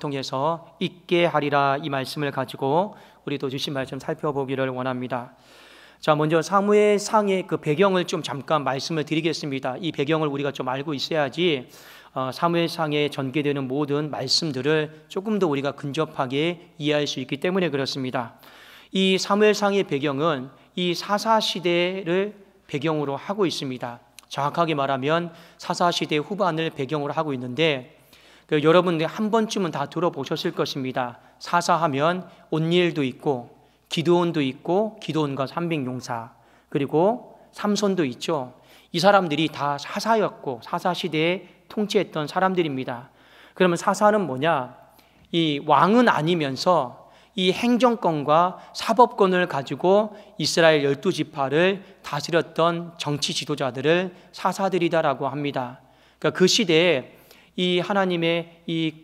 통해서 있게 하리라, 이 말씀을 가지고 우리도 주신 말씀 살펴보기를 원합니다. 자, 먼저 사무엘상의 그 배경을 좀 잠깐 말씀을 드리겠습니다. 이 배경을 우리가 좀 알고 있어야지 사무엘상에 전개되는 모든 말씀들을 조금 더 우리가 근접하게 이해할 수 있기 때문에 그렇습니다. 이 사무엘상의 배경은 이 사사시대를 배경으로 하고 있습니다. 정확하게 말하면 사사시대 후반을 배경으로 하고 있는데, 여러분들 한 번쯤은 다 들어보셨을 것입니다. 사사하면 온니엘도 있고 기드온도 있고 기드온과 300용사, 그리고 삼손도 있죠. 이 사람들이 다 사사였고 사사시대에 통치했던 사람들입니다. 그러면 사사는 뭐냐? 이 왕은 아니면서 이 행정권과 사법권을 가지고 이스라엘 12지파를 다스렸던 정치 지도자들을 사사들이다라고 합니다. 그러니까 그 시대에 이 하나님의 이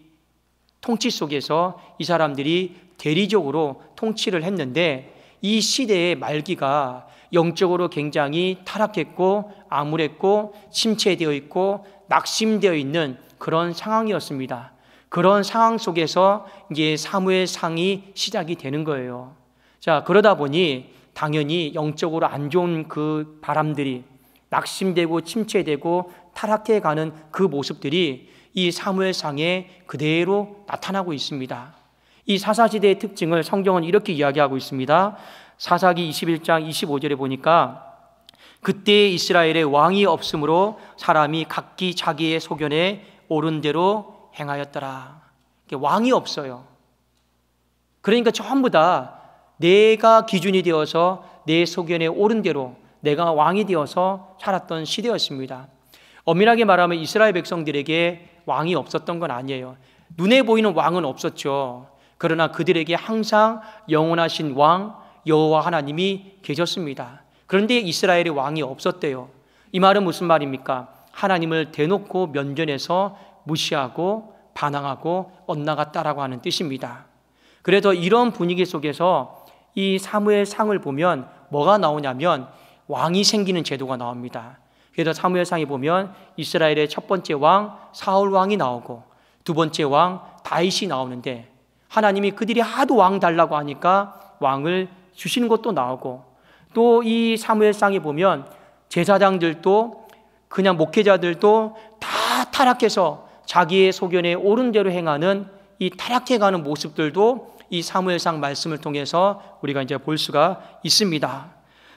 통치 속에서 이 사람들이 대리적으로 통치를 했는데, 이 시대의 말기가 영적으로 굉장히 타락했고 암울했고 침체되어 있고 낙심되어 있는 그런 상황이었습니다. 그런 상황 속에서 이제 사무엘상이 시작이 되는 거예요. 자, 그러다 보니 당연히 영적으로 안 좋은 그 바람들이, 낙심되고 침체되고 타락해가는 그 모습들이 이 사무엘상에 그대로 나타나고 있습니다. 이 사사시대의 특징을 성경은 이렇게 이야기하고 있습니다. 사사기 21장 25절에 보니까 그때 이스라엘에 왕이 없으므로 사람이 각기 자기의 소견에 옳은 대로 행하였더라. 왕이 없어요. 그러니까 전부 다 내가 기준이 되어서 내 소견에 옳은 대로 내가 왕이 되어서 살았던 시대였습니다. 엄밀하게 말하면 이스라엘 백성들에게 왕이 없었던 건 아니에요. 눈에 보이는 왕은 없었죠. 그러나 그들에게 항상 영원하신 왕 여호와 하나님이 계셨습니다. 그런데 이스라엘의 왕이 없었대요. 이 말은 무슨 말입니까? 하나님을 대놓고 면전에서 무시하고 반항하고 엇나갔다라고 하는 뜻입니다. 그래서 이런 분위기 속에서 이 사무엘상을 보면 뭐가 나오냐면 왕이 생기는 제도가 나옵니다. 그래서 사무엘상에 보면 이스라엘의 첫 번째 왕 사울 왕이 나오고 두 번째 왕 다윗이 나오는데, 하나님이 그들이 하도 왕 달라고 하니까 왕을 주시는 것도 나오고, 또 이 사무엘상에 보면 제사장들도 그냥 목회자들도 다 타락해서 자기의 소견에 옳은 대로 행하는 이 타락해가는 모습들도 이 사무엘상 말씀을 통해서 우리가 이제 볼 수가 있습니다.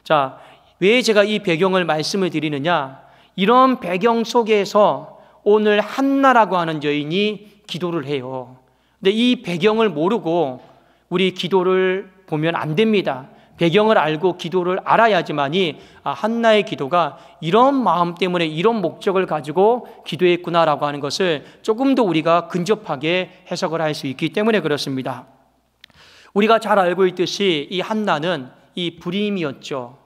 자, 왜 제가 이 배경을 말씀을 드리느냐? 이런 배경 속에서 오늘 한나라고 하는 여인이 기도를 해요. 근데 이 배경을 모르고 우리 기도를 보면 안 됩니다. 배경을 알고 기도를 알아야지만이 한나의 기도가 이런 마음 때문에 이런 목적을 가지고 기도했구나라고 하는 것을 조금 더 우리가 근접하게 해석을 할 수 있기 때문에 그렇습니다. 우리가 잘 알고 있듯이 이 한나는 이 불임이었죠.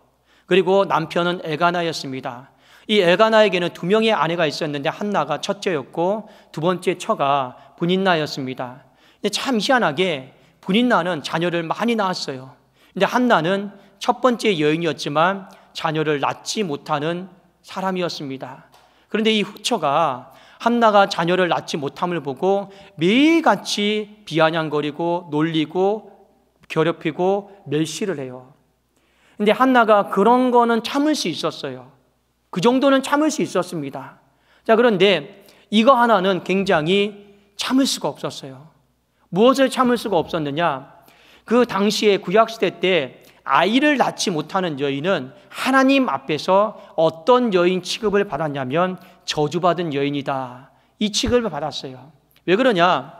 그리고 남편은 엘가나였습니다. 이 엘가나에게는 두 명의 아내가 있었는데 한나가 첫째였고 두 번째 처가 브닛나였습니다. 근데 참 희한하게 브닛나는 자녀를 많이 낳았어요. 근데 한나는 첫 번째 여인이었지만 자녀를 낳지 못하는 사람이었습니다. 그런데 이 후처가 한나가 자녀를 낳지 못함을 보고 매일같이 비아냥거리고 놀리고 괴롭히고 멸시를 해요. 근데 한나가 그런 거는 참을 수 있었어요. 그 정도는 참을 수 있었습니다. 자, 그런데 이거 하나는 굉장히 참을 수가 없었어요. 무엇을 참을 수가 없었느냐? 그 당시에 구약시대 때 아이를 낳지 못하는 여인은 하나님 앞에서 어떤 여인 취급을 받았냐면 저주받은 여인이다, 이 취급을 받았어요. 왜 그러냐?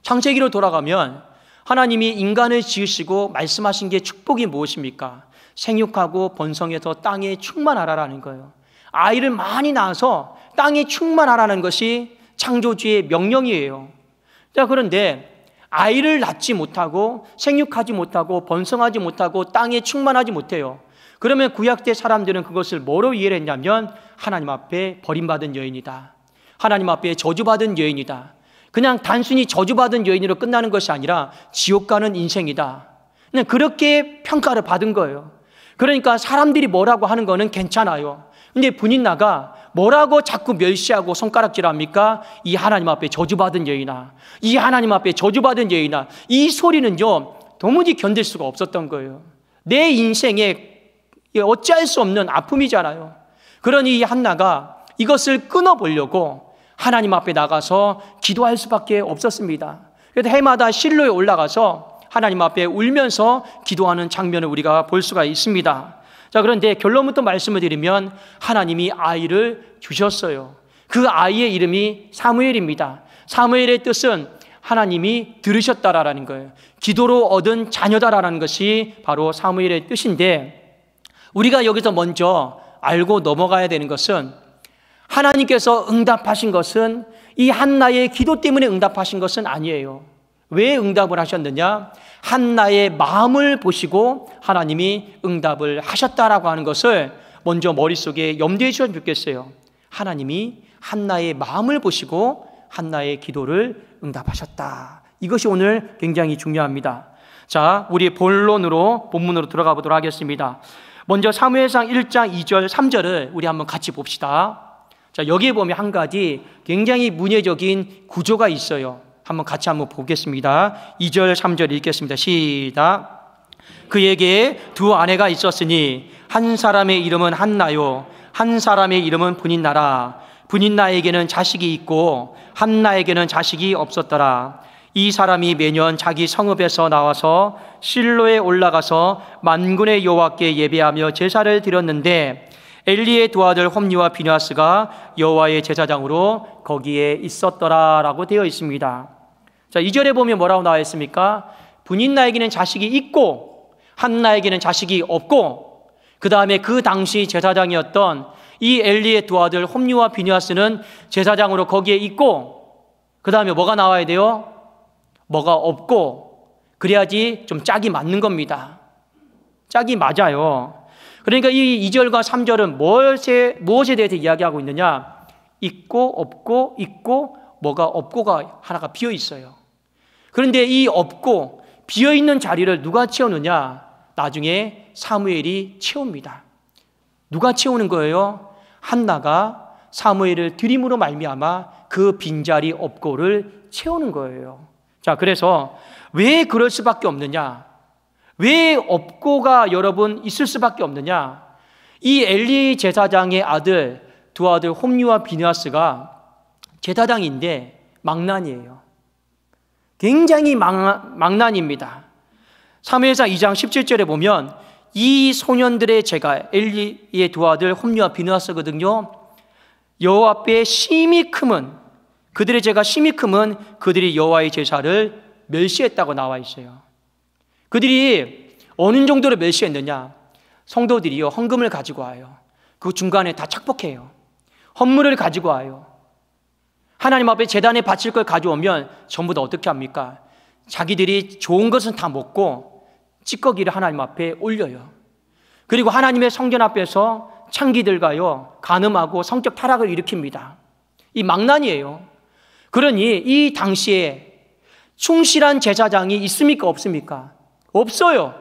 창세기로 돌아가면 하나님이 인간을 지으시고 말씀하신 게 축복이 무엇입니까? 생육하고 번성해서 땅에 충만하라라는 거예요. 아이를 많이 낳아서 땅에 충만하라는 것이 창조주의 명령이에요. 자, 그런데 아이를 낳지 못하고 생육하지 못하고 번성하지 못하고 땅에 충만하지 못해요. 그러면 구약대 사람들은 그것을 뭐로 이해를 했냐면 하나님 앞에 버림받은 여인이다, 하나님 앞에 저주받은 여인이다. 그냥 단순히 저주받은 여인으로 끝나는 것이 아니라 지옥 가는 인생이다, 그냥 그렇게 평가를 받은 거예요. 그러니까 사람들이 뭐라고 하는 거는 괜찮아요. 근데 분인나가 뭐라고 자꾸 멸시하고 손가락질합니까? 이 하나님 앞에 저주받은 여인아, 이 하나님 앞에 저주받은 여인아. 이 소리는요 도무지 견딜 수가 없었던 거예요. 내 인생에 어찌할 수 없는 아픔이잖아요. 그러니 이 한나가 이것을 끊어보려고 하나님 앞에 나가서 기도할 수밖에 없었습니다. 그래서 해마다 실로에 올라가서 하나님 앞에 울면서 기도하는 장면을 우리가 볼 수가 있습니다. 자, 그런데 결론부터 말씀을 드리면 하나님이 아이를 주셨어요. 그 아이의 이름이 사무엘입니다. 사무엘의 뜻은 하나님이 들으셨다라는 거예요. 기도로 얻은 자녀다라는 것이 바로 사무엘의 뜻인데, 우리가 여기서 먼저 알고 넘어가야 되는 것은 하나님께서 응답하신 것은 이 한나의 기도 때문에 응답하신 것은 아니에요. 왜 응답을 하셨느냐? 한나의 마음을 보시고 하나님이 응답을 하셨다라고 하는 것을 먼저 머릿속에 염두해 주셨으면 좋겠어요. 하나님이 한나의 마음을 보시고 한나의 기도를 응답하셨다. 이것이 오늘 굉장히 중요합니다. 자, 우리 본문으로 들어가 보도록 하겠습니다. 먼저 사무엘상 1장 2절 3절을 우리 한번 같이 봅시다. 자, 여기에 보면 한 가지 굉장히 문예적인 구조가 있어요. 같이 한번 보겠습니다. 2절 3절 읽겠습니다. 시작. 그에게 두 아내가 있었으니 한 사람의 이름은 한나요, 한 사람의 이름은 분인나라. 분인나에게는 자식이 있고 한나에게는 자식이 없었더라. 이 사람이 매년 자기 성읍에서 나와서 실로에 올라가서 만군의 여호와께 예배하며 제사를 드렸는데 엘리의 두 아들 홈니와 비느하스가 여호와의 제사장으로 거기에 있었더라라고 되어 있습니다. 자, 2절에 보면 뭐라고 나와 있습니까? 분인나에게는 자식이 있고 한나에게는 자식이 없고, 그 다음에 그 당시 제사장이었던 이 엘리의 두 아들 홈니와 비느하스는 제사장으로 거기에 있고, 그 다음에 뭐가 나와야 돼요? 뭐가 없고. 그래야지 좀 짝이 맞는 겁니다. 짝이 맞아요. 그러니까 이 2절과 3절은 무엇에 대해서 이야기하고 있느냐? 있고 없고 있고 뭐가 없고가 하나가 비어 있어요. 그런데 이 없고 비어 있는 자리를 누가 채우느냐? 나중에 사무엘이 채웁니다. 누가 채우는 거예요? 한나가 사무엘을 드림으로 말미암아 그 빈자리 없고를 채우는 거예요. 자, 그래서 왜 그럴 수밖에 없느냐? 왜 없고가 여러분 있을 수밖에 없느냐? 이 엘리 제사장의 아들, 두 아들 홈니와 비느하스가 제사장인데 망난이에요. 굉장히 망난입니다. 사무엘상 2장 17절에 보면 이 소년들의 제가 엘리의 두 아들 홈니와 비느하스거든요. 여호와 앞에 심히 크면, 그들의 제가 심히 크면 그들이 여호와의 제사를 멸시했다고 나와 있어요. 그들이 어느 정도로 멸시했느냐? 성도들이요, 헌금을 가지고 와요. 그 중간에 다 착복해요. 헌물을 가지고 와요. 하나님 앞에 제단에 바칠 걸 가져오면 전부 다 어떻게 합니까? 자기들이 좋은 것은 다 먹고 찌꺼기를 하나님 앞에 올려요. 그리고 하나님의 성전 앞에서 창기들과요 간음하고 성적 타락을 일으킵니다. 이 망난이에요. 그러니 이 당시에 충실한 제사장이 있습니까? 없습니까? 없어요.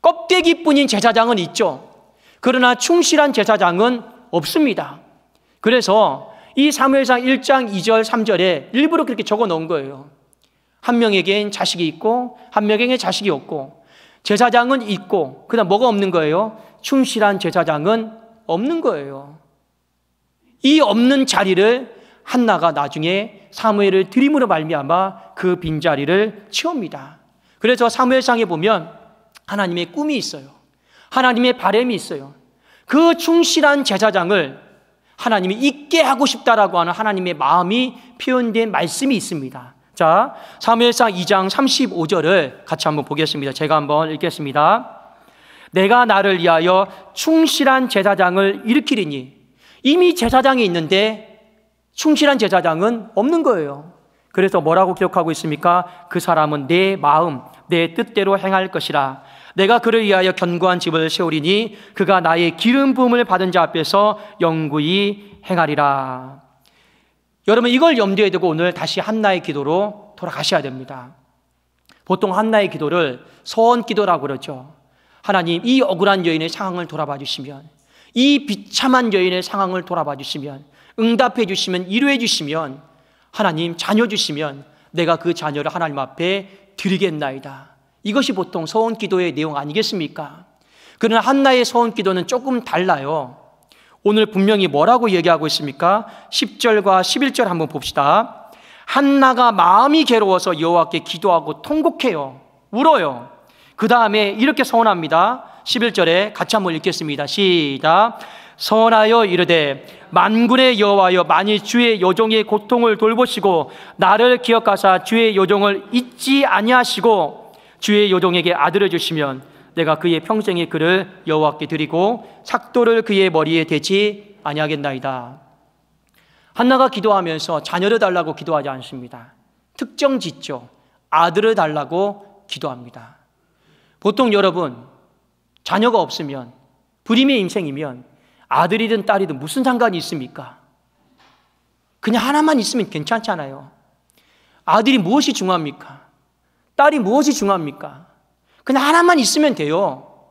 껍데기뿐인 제사장은 있죠. 그러나 충실한 제사장은 없습니다. 그래서 이 사무엘상 1장 2절 3절에 일부러 그렇게 적어 놓은 거예요. 한 명에겐 자식이 있고 한 명에겐 자식이 없고, 제사장은 있고, 그다음 뭐가 없는 거예요? 충실한 제사장은 없는 거예요. 이 없는 자리를 한나가 나중에 사무엘을 드림으로 말미암아 그 빈자리를 채웁니다. 그래서 사무엘상에 보면 하나님의 꿈이 있어요. 하나님의 바람이 있어요. 그 충실한 제사장을 하나님이 있게 하고 싶다라고 하는 하나님의 마음이 표현된 말씀이 있습니다. 자, 사무엘상 2장 35절을 같이 한번 보겠습니다. 제가 한번 읽겠습니다. 내가 나를 위하여 충실한 제사장을 일으키리니. 이미 제사장이 있는데 충실한 제사장은 없는 거예요. 그래서 뭐라고 기록하고 있습니까? 그 사람은 내 마음, 내 뜻대로 행할 것이라. 내가 그를 위하여 견고한 집을 세우리니 그가 나의 기름 부음을 받은 자 앞에서 영구히 행하리라. 여러분, 이걸 염두에 두고 오늘 다시 한나의 기도로 돌아가셔야 됩니다. 보통 한나의 기도를 소원 기도라고 그러죠. 하나님, 이 억울한 여인의 상황을 돌아봐 주시면, 이 비참한 여인의 상황을 돌아봐 주시면, 응답해 주시면, 이루해 주시면, 하나님 자녀 주시면 내가 그 자녀를 하나님 앞에 드리겠나이다. 이것이 보통 서원 기도의 내용 아니겠습니까? 그러나 한나의 서원 기도는 조금 달라요. 오늘 분명히 뭐라고 얘기하고 있습니까? 10절과 11절 한번 봅시다. 한나가 마음이 괴로워서 여호와께 기도하고 통곡해요. 울어요. 그 다음에 이렇게 서원합니다. 11절에 같이 한번 읽겠습니다. 시작. 서원하여 이르되 만군의 여호와여, 만일 주의 여종의 고통을 돌보시고 나를 기억하사 주의 여종을 잊지 아니하시고 주의 여종에게 아들을 주시면 내가 그의 평생의 그를 여호와께 드리고 삭도를 그의 머리에 대지 아니하겠나이다. 한나가 기도하면서 자녀를 달라고 기도하지 않습니다. 특정 짓죠. 아들을 달라고 기도합니다. 보통 여러분, 자녀가 없으면, 불임의 인생이면 아들이든 딸이든 무슨 상관이 있습니까? 그냥 하나만 있으면 괜찮잖아요. 아들이 무엇이 중요합니까? 딸이 무엇이 중요합니까? 그냥 하나만 있으면 돼요.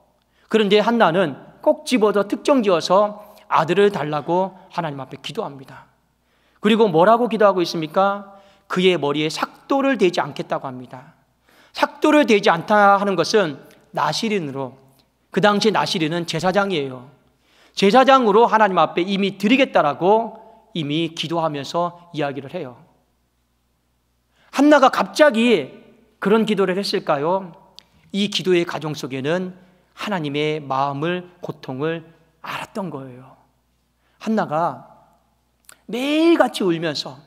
그런데 한나는 꼭 집어서 특정 지어서 아들을 달라고 하나님 앞에 기도합니다. 그리고 뭐라고 기도하고 있습니까? 그의 머리에 삭도를 대지 않겠다고 합니다. 삭도를 대지 않다 하는 것은 나시린으로, 그 당시 나시린은 제사장이에요. 제사장으로 하나님 앞에 이미 드리겠다라고 이미 기도하면서 이야기를 해요. 한나가 갑자기 그런 기도를 했을까요? 이 기도의 과정 속에는 하나님의 마음을, 고통을 알았던 거예요. 한나가 매일같이 울면서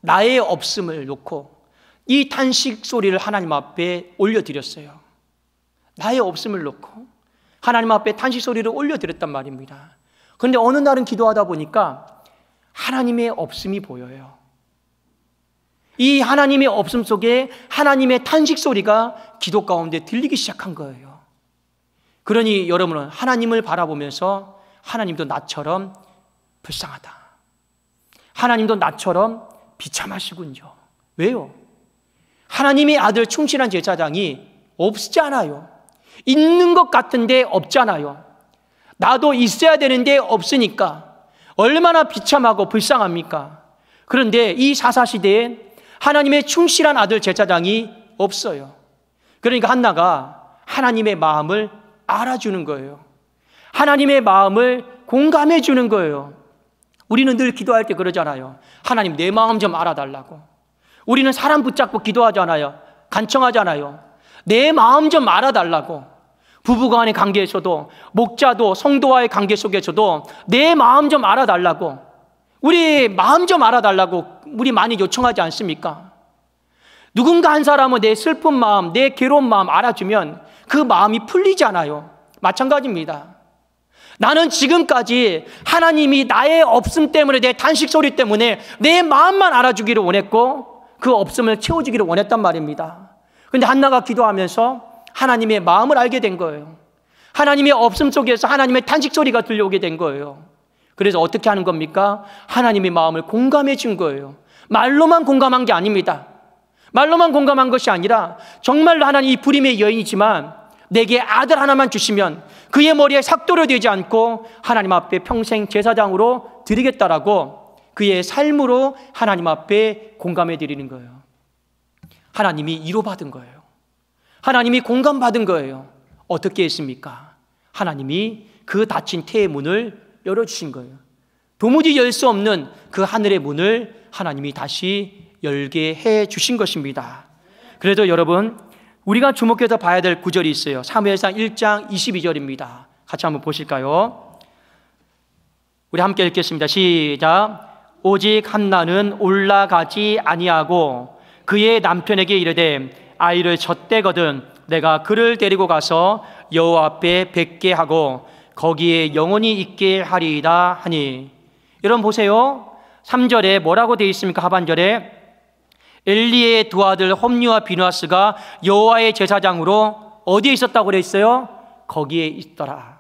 나의 없음을 놓고 이 탄식 소리를 하나님 앞에 올려드렸어요. 나의 없음을 놓고 하나님 앞에 탄식 소리를 올려드렸단 말입니다. 그런데 어느 날은 기도하다 보니까 하나님의 없음이 보여요. 이 하나님의 없음 속에 하나님의 탄식 소리가 기도 가운데 들리기 시작한 거예요. 그러니 여러분은 하나님을 바라보면서 하나님도 나처럼 불쌍하다, 하나님도 나처럼 비참하시군요. 왜요? 하나님의 아들 충실한 제사장이 없잖아요. 있는 것 같은데 없잖아요. 나도 있어야 되는데 없으니까 얼마나 비참하고 불쌍합니까? 그런데 이 사사시대에 하나님의 충실한 아들 제사장이 없어요. 그러니까 한나가 하나님의 마음을 알아주는 거예요. 하나님의 마음을 공감해 주는 거예요. 우리는 늘 기도할 때 그러잖아요. 하나님, 내 마음 좀 알아달라고. 우리는 사람 붙잡고 기도하잖아요. 간청하잖아요. 내 마음 좀 알아달라고. 부부간의 관계에서도, 목자도 성도와의 관계 속에서도 내 마음 좀 알아달라고, 우리 마음 좀 알아달라고 우리 많이 요청하지 않습니까? 누군가 한 사람은 내 슬픈 마음, 내 괴로운 마음 알아주면 그 마음이 풀리잖아요. 마찬가지입니다. 나는 지금까지 하나님이 나의 없음 때문에, 내 탄식 소리 때문에 내 마음만 알아주기를 원했고 그 없음을 채워주기를 원했단 말입니다. 그런데 한나가 기도하면서 하나님의 마음을 알게 된 거예요. 하나님의 없음 속에서 하나님의 탄식 소리가 들려오게 된 거예요. 그래서 어떻게 하는 겁니까? 하나님의 마음을 공감해 준 거예요. 말로만 공감한 게 아닙니다. 말로만 공감한 것이 아니라 정말로 하나님, 이 불임의 여인이지만 내게 아들 하나만 주시면 그의 머리에 삭도를 대지 않고 하나님 앞에 평생 제사장으로 드리겠다라고 그의 삶으로 하나님 앞에 공감해 드리는 거예요. 하나님이 위로받은 거예요. 하나님이 공감받은 거예요. 어떻게 했습니까? 하나님이 그 닫힌 태의 문을 열어주신 거예요. 도무지 열 수 없는 그 하늘의 문을 하나님이 다시 열게 해 주신 것입니다. 그래도 여러분, 우리가 주목해서 봐야 될 구절이 있어요. 사무엘상 1장 22절입니다. 같이 한번 보실까요? 우리 함께 읽겠습니다. 시작. 오직 한나는 올라가지 아니하고 그의 남편에게 이르되 아이를 젖대거든 내가 그를 데리고 가서 여호와 앞에 뵙게 하고 거기에 영원히 있게 하리이다 하니. 여러분 보세요. 3절에 뭐라고 되어 있습니까? 하반절에 엘리의 두 아들 홈리와 비누아스가 여호와의 제사장으로 어디에 있었다고 그랬어요? 거기에 있더라.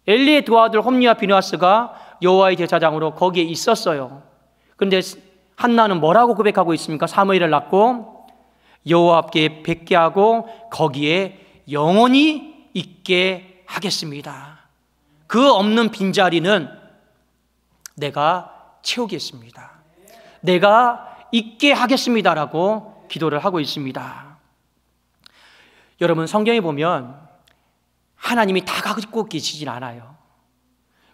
엘리의 두 아들 홈리와 비누아스가 여호와의 제사장으로 거기에 있었어요. 그런데 한나는 뭐라고 고백하고 있습니까? 사무엘을 낳고 여호와 앞에 뵙게 하고 거기에 영원히 있게 하겠습니다. 그 없는 빈자리는 내가 채우겠습니다. 내가 있게 하겠습니다라고 기도를 하고 있습니다. 여러분, 성경에 보면 하나님이 다 가지고 계시진 않아요.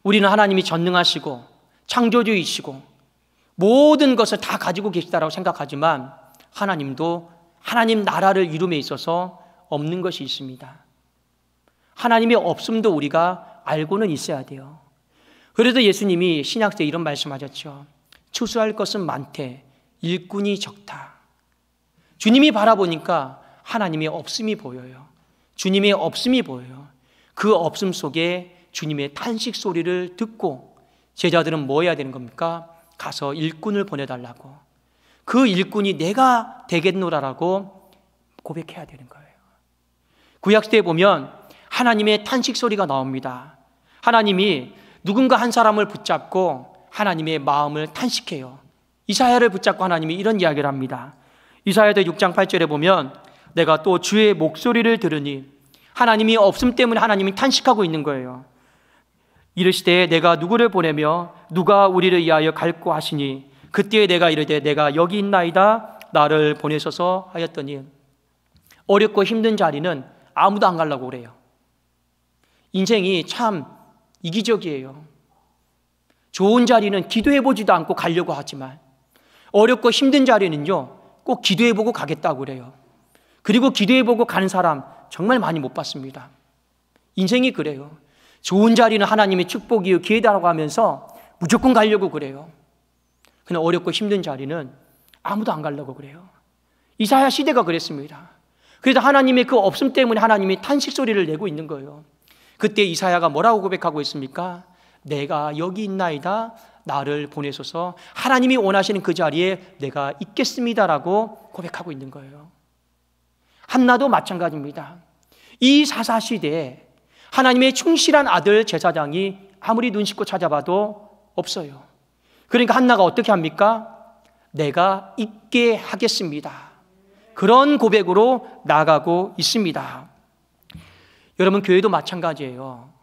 우리는 하나님이 전능하시고 창조주이시고 모든 것을 다 가지고 계시다라고 생각하지만 하나님도 하나님 나라를 이룸에 있어서 없는 것이 있습니다. 하나님의 없음도 우리가 알고는 있어야 돼요. 그래도 예수님이 신약 때 이런 말씀하셨죠. 추수할 것은 많되 일꾼이 적다. 주님이 바라보니까 하나님의 없음이 보여요. 주님의 없음이 보여요. 그 없음 속에 주님의 탄식 소리를 듣고 제자들은 뭐 해야 되는 겁니까? 가서 일꾼을 보내달라고. 그 일꾼이 내가 되겠노라라고 고백해야 되는 거예요. 구약시대에 보면 하나님의 탄식 소리가 나옵니다. 하나님이 누군가 한 사람을 붙잡고 하나님의 마음을 탄식해요. 이사야를 붙잡고 하나님이 이런 이야기를 합니다. 이사야서 6장 8절에 보면 내가 또 주의 목소리를 들으니, 하나님이 없음 때문에 하나님이 탄식하고 있는 거예요. 이르시되 내가 누구를 보내며 누가 우리를 위하여 갈고 하시니, 그때에 내가 이르되 내가 여기 있나이다 나를 보내소서 하였더니, 어렵고 힘든 자리는 아무도 안 가려고 그래요. 인생이 참 이기적이에요. 좋은 자리는 기도해보지도 않고 가려고 하지만 어렵고 힘든 자리는요 꼭 기도해보고 가겠다고 그래요. 그리고 기도해보고 가는 사람 정말 많이 못 봤습니다. 인생이 그래요. 좋은 자리는 하나님의 축복이요 기회다라고 하면서 무조건 가려고 그래요. 그러나 어렵고 힘든 자리는 아무도 안 가려고 그래요. 이사야 시대가 그랬습니다. 그래서 하나님의 그 없음 때문에 하나님이 탄식 소리를 내고 있는 거예요. 그때 이사야가 뭐라고 고백하고 있습니까? 내가 여기 있나이다 나를 보내소서. 하나님이 원하시는 그 자리에 내가 있겠습니다라고 고백하고 있는 거예요. 한나도 마찬가지입니다. 이 사사시대에 하나님의 충실한 아들 제사장이 아무리 눈 씻고 찾아봐도 없어요. 그러니까 한나가 어떻게 합니까? 내가 있게 하겠습니다. 그런 고백으로 나아가고 있습니다. 여러분, 교회도 마찬가지예요.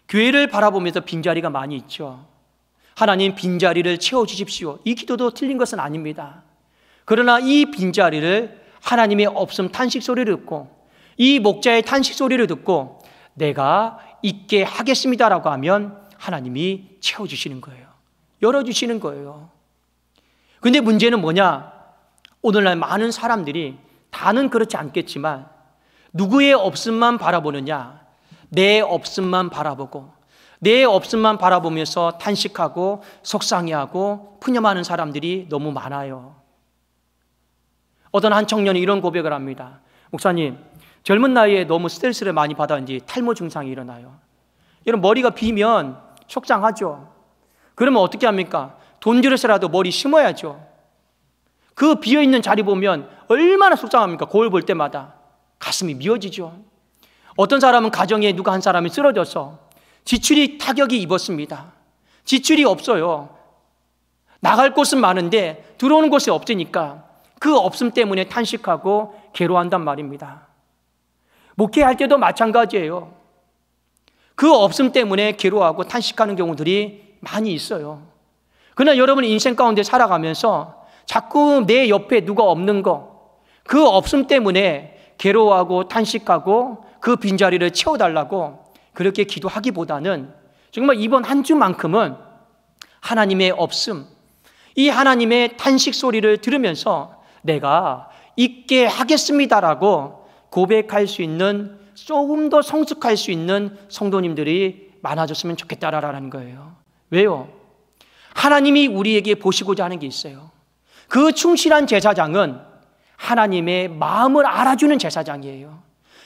교회를 바라보면서 빈자리가 많이 있죠. 하나님 빈자리를 채워주십시오. 이 기도도 틀린 것은 아닙니다. 그러나 이 빈자리를 하나님의 없음 탄식 소리를 듣고, 이 목자의 탄식 소리를 듣고 내가 있게 하겠습니다라고 하면 하나님이 채워주시는 거예요. 열어주시는 거예요. 근데 문제는 뭐냐? 오늘날 많은 사람들이 다는 그렇지 않겠지만 누구의 없음만 바라보느냐? 내 없음만 바라보고 내 없음만 바라보면서 탄식하고 속상해하고 푸념하는 사람들이 너무 많아요. 어떤 한 청년이 이런 고백을 합니다. 목사님, 젊은 나이에 너무 스트레스를 많이 받았는지 탈모 증상이 일어나요. 이런 머리가 비면 속상하죠. 그러면 어떻게 합니까? 돈 들여서라도 머리 심어야죠. 그 비어있는 자리 보면 얼마나 속상합니까? 거울 볼 때마다 가슴이 미어지죠. 어떤 사람은 가정에 누가 한 사람이 쓰러져서 지출이 타격이 입었습니다. 지출이 없어요. 나갈 곳은 많은데 들어오는 곳이 없으니까 그 없음 때문에 탄식하고 괴로워한단 말입니다. 목회할 때도 마찬가지예요. 그 없음 때문에 괴로워하고 탄식하는 경우들이 많이 있어요. 그러나 여러분 인생 가운데 살아가면서 자꾸 내 옆에 누가 없는 거, 그 없음 때문에 괴로워하고 탄식하고 그 빈자리를 채워달라고 그렇게 기도하기보다는 정말 이번 한 주만큼은 하나님의 없음, 이 하나님의 탄식 소리를 들으면서 내가 있게 하겠습니다라고 고백할 수 있는, 조금 더 성숙할 수 있는 성도님들이 많아졌으면 좋겠다라는 거예요. 왜요? 하나님이 우리에게 보시고자 하는 게 있어요. 그 충실한 제사장은 하나님의 마음을 알아주는 제사장이에요.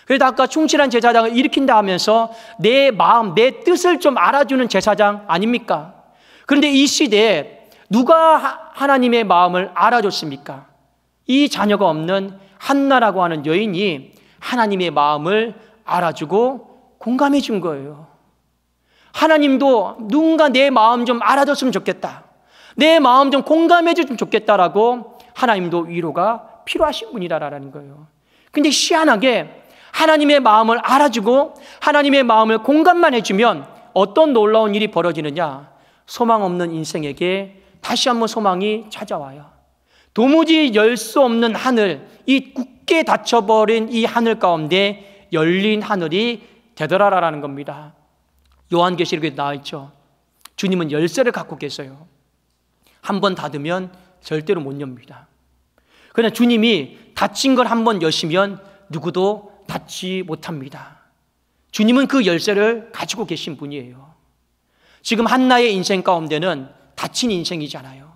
그래서 아까 충실한 제사장을 일으킨다 하면서 내 마음, 내 뜻을 좀 알아주는 제사장 아닙니까? 그런데 이 시대에 누가 하나님의 마음을 알아줬습니까? 이 자녀가 없는 한나라고 하는 여인이 하나님의 마음을 알아주고 공감해 준 거예요. 하나님도 누군가 내 마음 좀 알아줬으면 좋겠다, 내 마음 좀 공감해 줬으면 좋겠다라고 하나님도 위로가 필요하신 분이라는 거예요. 근데 희한하게 하나님의 마음을 알아주고 하나님의 마음을 공감만 해주면 어떤 놀라운 일이 벌어지느냐? 소망 없는 인생에게 다시 한번 소망이 찾아와요. 도무지 열 수 없는 하늘, 이 굳게 닫혀버린 이 하늘 가운데 열린 하늘이 되더라라는 겁니다. 요한계시록에 나와 있죠. 주님은 열쇠를 갖고 계세요. 한 번 닫으면 절대로 못 엽니다. 그러나 주님이 닫힌 걸 한 번 여시면 누구도 닫지 못합니다. 주님은 그 열쇠를 가지고 계신 분이에요. 지금 한나의 인생 가운데는 닫힌 인생이잖아요.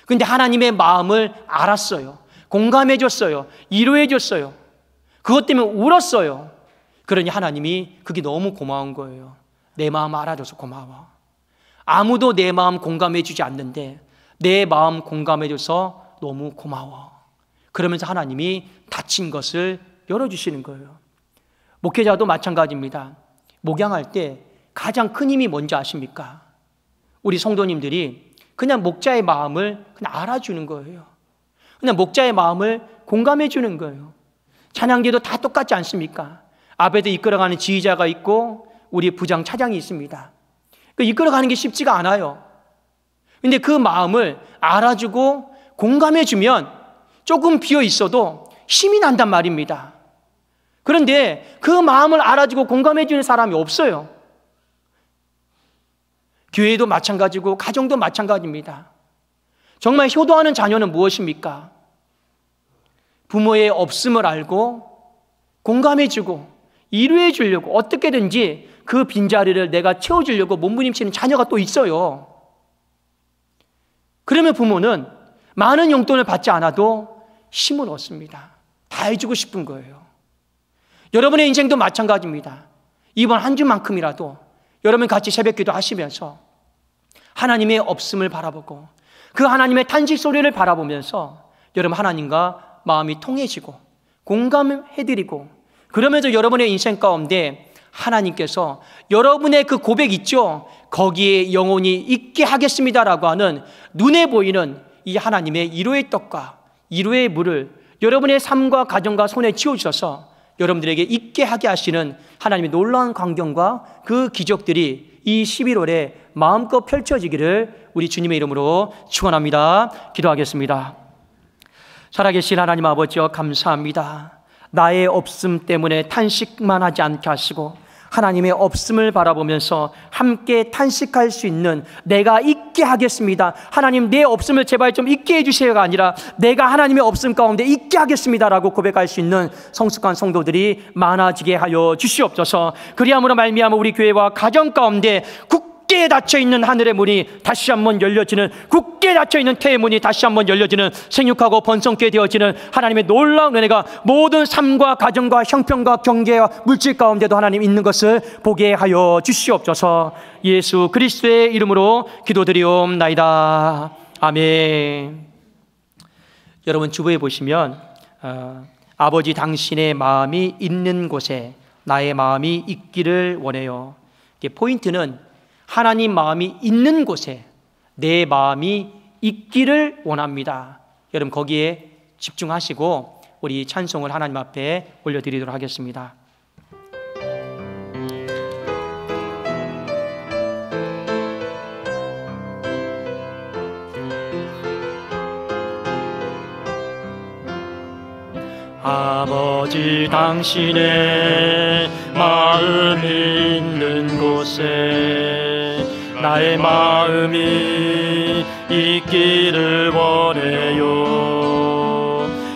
그런데 하나님의 마음을 알았어요. 공감해 줬어요. 이루해 줬어요. 그것 때문에 울었어요. 그러니 하나님이 그게 너무 고마운 거예요. 내 마음 알아줘서 고마워. 아무도 내 마음 공감해 주지 않는데 내 마음 공감해 줘서 너무 고마워. 그러면서 하나님이 닫힌 것을 열어주시는 거예요. 목회자도 마찬가지입니다. 목양할 때 가장 큰 힘이 뭔지 아십니까? 우리 성도님들이 그냥 목자의 마음을 그냥 알아주는 거예요. 그냥 목자의 마음을 공감해 주는 거예요. 찬양대도 다 똑같지 않습니까? 앞에도 이끌어가는 지휘자가 있고 우리 부장 차장이 있습니다. 이끌어가는 게 쉽지가 않아요. 근데 그 마음을 알아주고 공감해 주면 조금 비어 있어도 힘이 난단 말입니다. 그런데 그 마음을 알아주고 공감해 주는 사람이 없어요. 교회도 마찬가지고 가정도 마찬가지입니다. 정말 효도하는 자녀는 무엇입니까? 부모의 없음을 알고 공감해 주고 이루해 주려고 어떻게든지 그 빈자리를 내가 채워주려고 몸부림치는 자녀가 또 있어요. 그러면 부모는 많은 용돈을 받지 않아도 힘을 얻습니다. 다 해주고 싶은 거예요. 여러분의 인생도 마찬가지입니다. 이번 한 주만큼이라도 여러분 같이 새벽기도 하시면서 하나님의 없음을 바라보고 그 하나님의 탄식 소리를 바라보면서 여러분 하나님과 마음이 통해지고 공감해드리고 그러면서 여러분의 인생 가운데 하나님께서 여러분의 그 고백 있죠? 거기에 영원히 있게 하겠습니다라고 하는 눈에 보이는 이 하나님의 이로의 떡과 이로의 물을 여러분의 삶과 가정과 손에 쥐어주셔서 여러분들에게 있게 하게 하시는 하나님의 놀라운 광경과 그 기적들이 이 11월에 마음껏 펼쳐지기를 우리 주님의 이름으로 축원합니다. 기도하겠습니다. 살아계신 하나님 아버지여 감사합니다. 나의 없음 때문에 탄식만 하지 않게 하시고 하나님의 없음을 바라보면서 함께 탄식할 수 있는 내가 있게 하겠습니다. 하나님 내 없음을 제발 좀 있게 해주세요가 아니라 내가 하나님의 없음 가운데 있게 하겠습니다라고 고백할 수 있는 성숙한 성도들이 많아지게 하여 주시옵소서. 그리함으로 말미암아 우리 교회와 가정 가운데 굳게 닫혀있는 하늘의 문이 다시 한번 열려지는, 굳게 닫혀있는 태의 문이 다시 한번 열려지는, 생육하고 번성케 되어지는 하나님의 놀라운 은혜가 모든 삶과 가정과 형편과 경제와 물질 가운데도 하나님 있는 것을 보게 하여 주시옵소서. 예수 그리스도의 이름으로 기도드리옵나이다. 아멘. 여러분 주부에 보시면 아버지 당신의 마음이 있는 곳에 나의 마음이 있기를 원해요. 포인트는 하나님 마음이 있는 곳에 내 마음이 있기를 원합니다. 여러분 거기에 집중하시고 우리 찬송을 하나님 앞에 올려드리도록 하겠습니다. 아버지 당신의 마음이 있는 곳에 나의 마음이 있기를 원해요.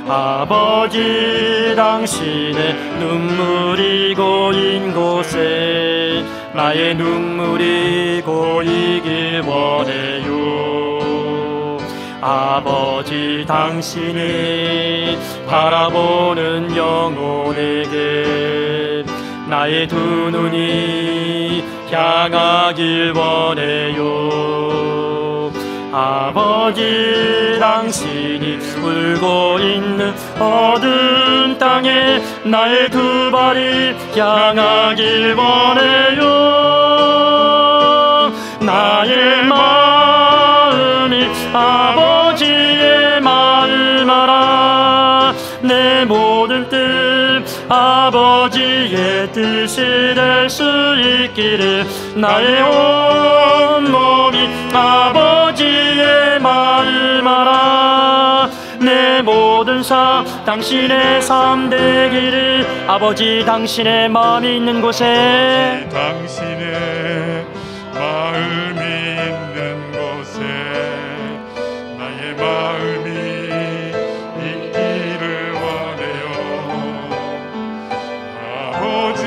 아버지 당신의 눈물이 고인 곳에 나의 눈물이 고이길 원해요. 아버지 당신이 바라보는 영혼에게 나의 두 눈이 향하길 원해요. 아버지 당신이 울고 있는 어두운 땅에 나의 두 발이 향하길 원해요. 나의 마음이 아버지의 마음 알아 내 모든 뜻 아버지의 뜻이 될 수 있기를 나의 온몸이 아버지의 마음 알아 내 모든 삶 당신의 삶 되기를 아버지 당신의 마음이 있는 곳에 당신의 마음이 있는 곳에 나의 마음이 있기를 원해요. 아버지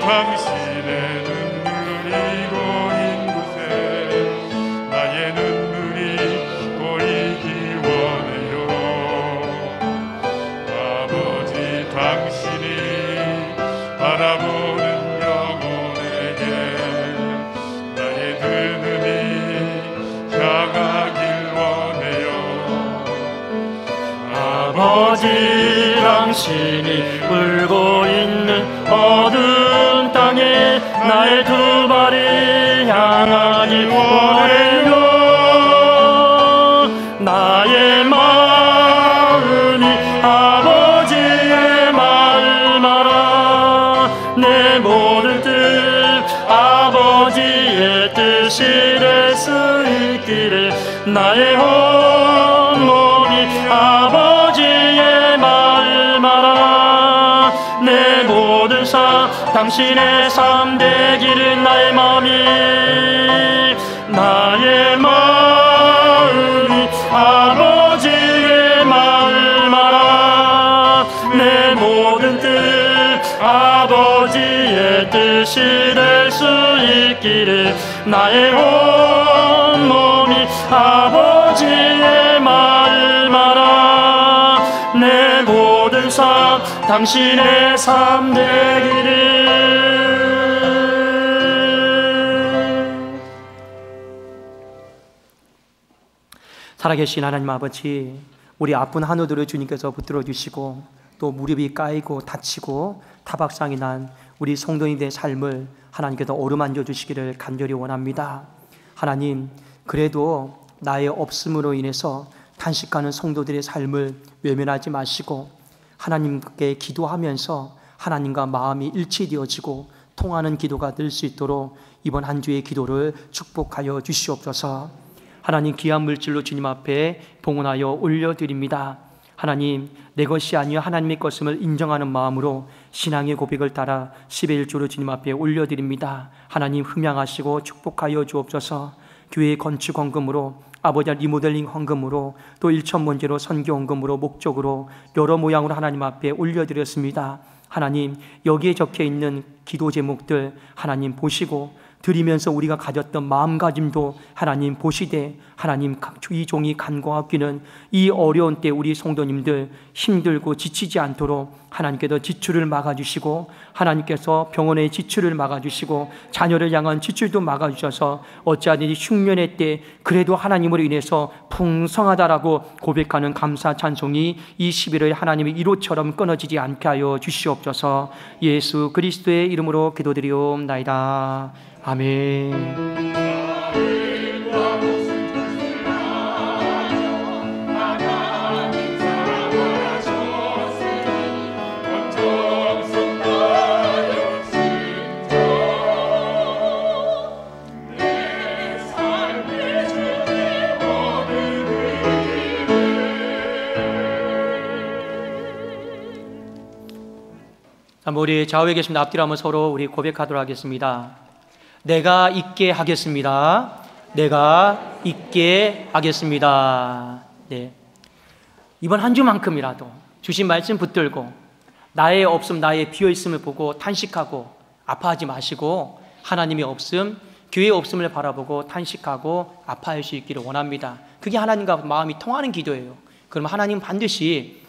당신의 눈물이 고인 곳에 나의 눈물이 고이기 원해요. 아버지 당신이 바라보는 영혼에게 나의 두 눈이 향하길 원해요. 아버지 당신이 울고 있는 어두운 땅에 나의 두 발이 향하길 원해요. 나의 마음이 아버지의 마음 알아 내 모든 뜻 아버지의 뜻이 될 수 있기를 나의 온몸이 아버지의 마음 알아 내 모든 삶 당신의 삶 되기를 나의 마음이 아버지의 마음 알아 내 모든 뜻 아버지의 뜻이 될 수 있기를 나의 온몸이 아버지의 마음 알아 내 모든 삶 당신의 삶 되기를. 살아계신 하나님 아버지, 우리 아픈 한우들을 주님께서 붙들어 주시고 또 무릎이 까이고 다치고 타박상이 난 우리 성도님들의 삶을 하나님께서 어루만져 주시기를 간절히 원합니다. 하나님, 그래도 나의 없음으로 인해서 탄식하는 성도들의 삶을 외면하지 마시고 하나님께 기도하면서 하나님과 마음이 일치되어지고 통하는 기도가 될 수 있도록 이번 한 주의 기도를 축복하여 주시옵소서. 하나님, 귀한 물질로 주님 앞에 봉헌하여 올려드립니다. 하나님, 내 것이 아니여 하나님의 것임을 인정하는 마음으로 신앙의 고백을 따라 10의 1조로 주님 앞에 올려드립니다. 하나님, 흠양하시고 축복하여 주옵소서. 교회 건축 헌금으로, 아버지 리모델링 헌금으로, 또 1,000번제로 선교 헌금으로, 목적으로 여러 모양으로 하나님 앞에 올려드렸습니다. 하나님, 여기에 적혀있는 기도 제목들 하나님 보시고 드리면서 우리가 가졌던 마음가짐도 하나님 보시되 하나님 이 종이 간구하기는 이 어려운 때 우리 성도님들 힘들고 지치지 않도록 하나님께서 지출을 막아주시고 하나님께서 병원의 지출을 막아주시고 자녀를 향한 지출도 막아주셔서 어찌하든지 흉년의 때 그래도 하나님으로 인해서 풍성하다라고 고백하는 감사 찬송이 이 11월 하나님의 이로처럼 끊어지지 않게 하여 주시옵소서. 예수 그리스도의 이름으로 기도드리옵나이다. 아멘. 우리 좌우에 계신 앞뒤로 한번 서로 우리 고백하도록 하겠습니다. 내가 있게 하겠습니다. 내가 있게 하겠습니다. 네. 이번 한 주만큼이라도 주신 말씀 붙들고 나의 없음, 나의 비어있음을 보고 탄식하고 아파하지 마시고 하나님의 없음, 교회의 없음을 바라보고 탄식하고 아파할 수 있기를 원합니다. 그게 하나님과 마음이 통하는 기도예요. 그럼 하나님 반드시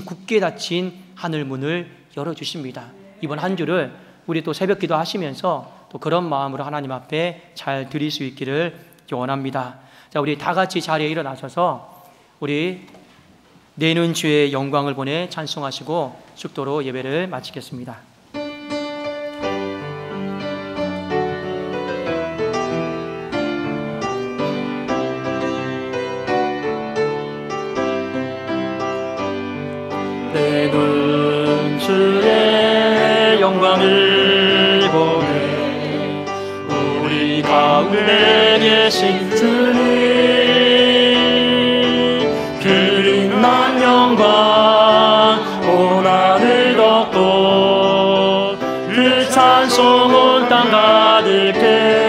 굳게 닫힌 하늘 문을 열어주십니다. 이번 한 주를 우리 또 새벽 기도 하시면서 또 그런 마음으로 하나님 앞에 잘 드릴 수 있기를 원합니다. 자, 우리 다 같이 자리에 일어나셔서 우리 내는 주의 영광을 보내 찬송하시고 축도로 예배를 마치겠습니다. 내는 주의 영광을 보네. 우리 가운데 계신 주님 그린난 영광 온 하늘 덮고 그 찬송 온 땅 가득해.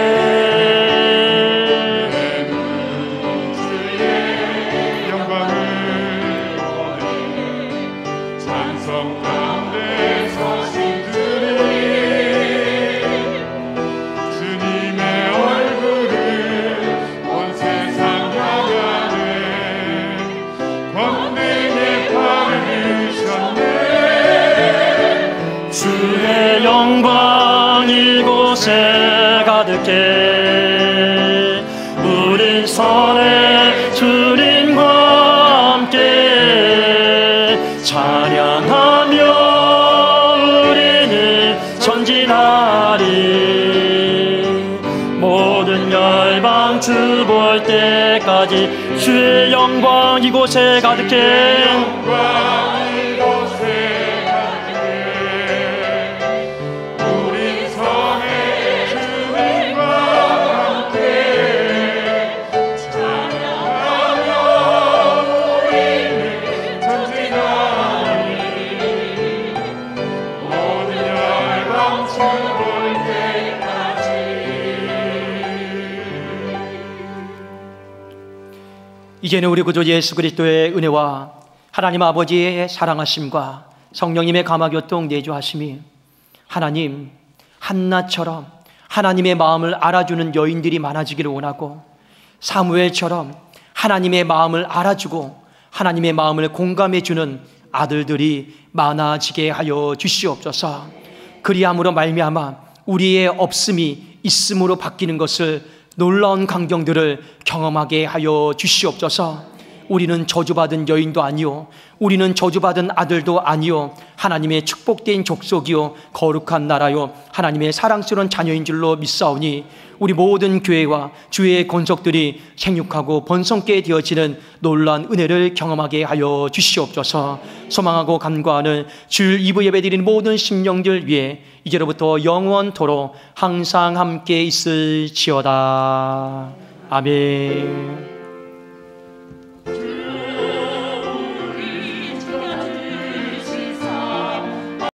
주의 영광 이곳에 가득해. 우린 선의 주님과 함께 찬양하며 우리는 전진하리. 모든 열방 주 볼 때까지 주의 영광 이곳에 가득해. 이제는 우리 구주 예수 그리스도의 은혜와 하나님 아버지의 사랑하심과 성령님의 감화교통 내주하심이 하나님 한나처럼 하나님의 마음을 알아주는 여인들이 많아지기를 원하고 사무엘처럼 하나님의 마음을 알아주고 하나님의 마음을 공감해주는 아들들이 많아지게 하여 주시옵소서. 그리함으로 말미암아 우리의 없음이 있음으로 바뀌는 것을 놀라운 광경들을 경험하게 하여 주시옵소서. 우리는 저주받은 여인도 아니요 우리는 저주받은 아들도 아니요 하나님의 축복된 족속이요 거룩한 나라요 하나님의 사랑스러운 자녀인 줄로 믿사오니 우리 모든 교회와 주의 권속들이 생육하고 번성케 되어지는 놀라운 은혜를 경험하게 하여 주시옵소서. 소망하고 간구하는 주일 2부 예배드리는 모든 심령들 위해 이제로부터 영원토록 항상 함께 있을지어다. 아멘.